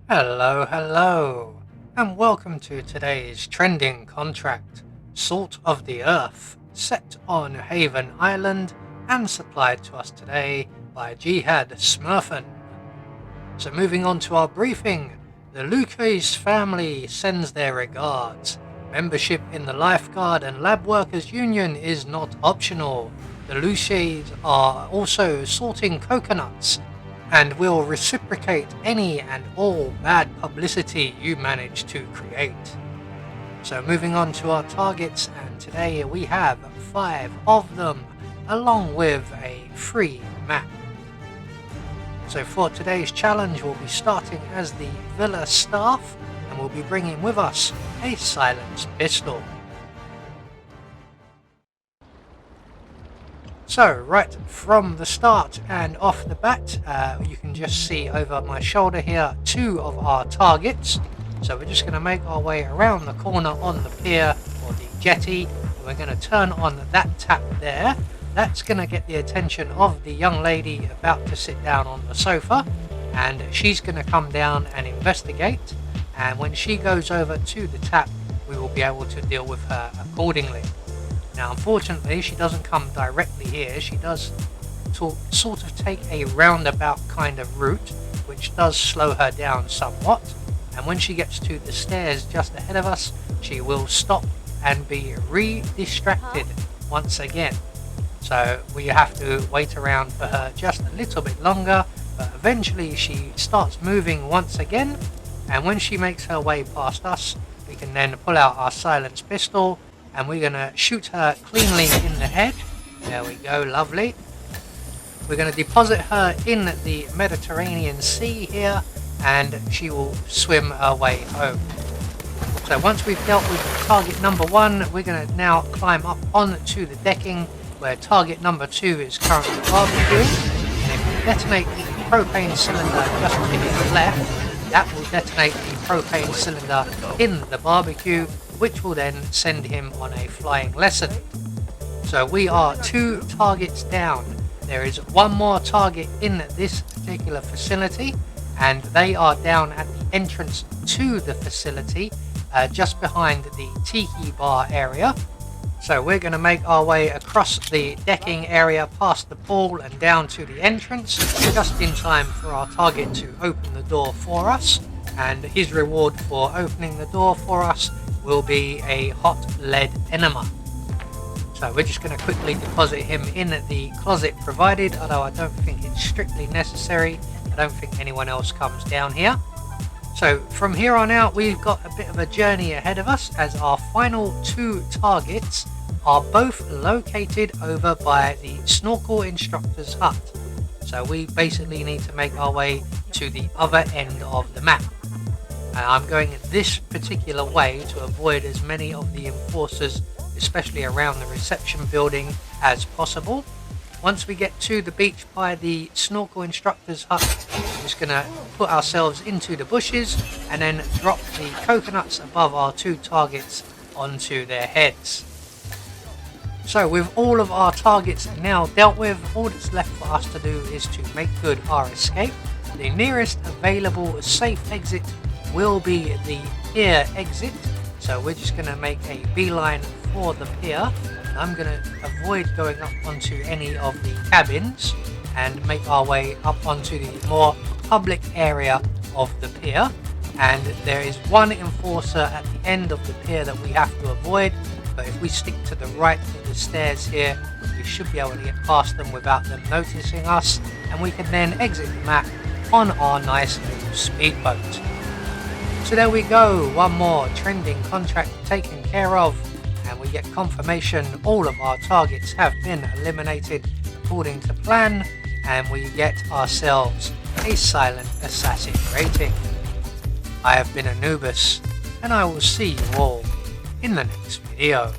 Hello, and welcome to today's trending contract, Salt of the Earth, set on Haven Island and supplied to us today by Jihad Smurfen. So moving on to our briefing, the Lucas family sends their regards. Membership in the Lifeguard and Lab Workers Union is not optional. The Luces are also sorting coconuts and will reciprocate any and all bad publicity you manage to create. So moving on to our targets, and today we have 5 of them along with a free map. So for today's challenge we'll be starting as the Villa staff and we'll be bringing with us a silenced pistol. So right from the start and off the bat, you can just see over my shoulder here 2 of our targets. So we're just going to make our way around the corner on the pier or the jetty. We're going to turn on that tap there. That's going to get the attention of the young lady about to sit down on the sofa, and she's going to come down and investigate, and when she goes over to the tap we will be able to deal with her accordingly. Now unfortunately she doesn't come directly here, she does sort of take a roundabout kind of route, which does slow her down somewhat, and when she gets to the stairs just ahead of us she will stop and be re-distracted once again. So we have to wait around for her just a little bit longer, but eventually she starts moving once again, and when she makes her way past us we can then pull out our silenced pistol and we're going to shoot her cleanly in the head. There we go, lovely. We're going to deposit her in the Mediterranean Sea here and she will swim her way home. So once we've dealt with target number 1, we're going to now climb up onto the decking where target number 2 is currently barbecuing, and if we detonate the propane cylinder just to his left, that will detonate the propane cylinder in the barbecue, which will then send him on a flying lesson. So we are 2 targets down. There is 1 more target in this particular facility, and they are down at the entrance to the facility, just behind the tiki bar area. So we're going to make our way across the decking area past the pool and down to the entrance, just in time for our target to open the door for us, and his reward for opening the door for us will be a hot lead enema. So we're just going to quickly deposit him in the closet provided, although I don't think it's strictly necessary. I don't think anyone else comes down here. So from here on out we've got a bit of a journey ahead of us, as our final 2 targets are both located over by the snorkel instructor's hut. So we basically need to make our way to the other end of the map. I'm going this particular way to avoid as many of the enforcers, especially around the reception building, as possible. Once we get to the beach by the snorkel instructor's hut, we're just going to put ourselves into the bushes and then drop the coconuts above our 2 targets onto their heads. So with all of our targets now dealt with, all that's left for us to do is to make good our escape. The nearest available safe exit will be the pier exit, so we're just going to make a beeline for the pier. I'm going to avoid going up onto any of the cabins and make our way up onto the more public area of the pier, and there is 1 enforcer at the end of the pier that we have to avoid, but if we stick to the right of the stairs here we should be able to get past them without them noticing us, and we can then exit the map on our nice little speedboat. So there we go, 1 more trending contract taken care of, and we get confirmation all of our targets have been eliminated according to plan, and we get ourselves a silent assassin rating. I have been Anubis, and I will see you all in the next video.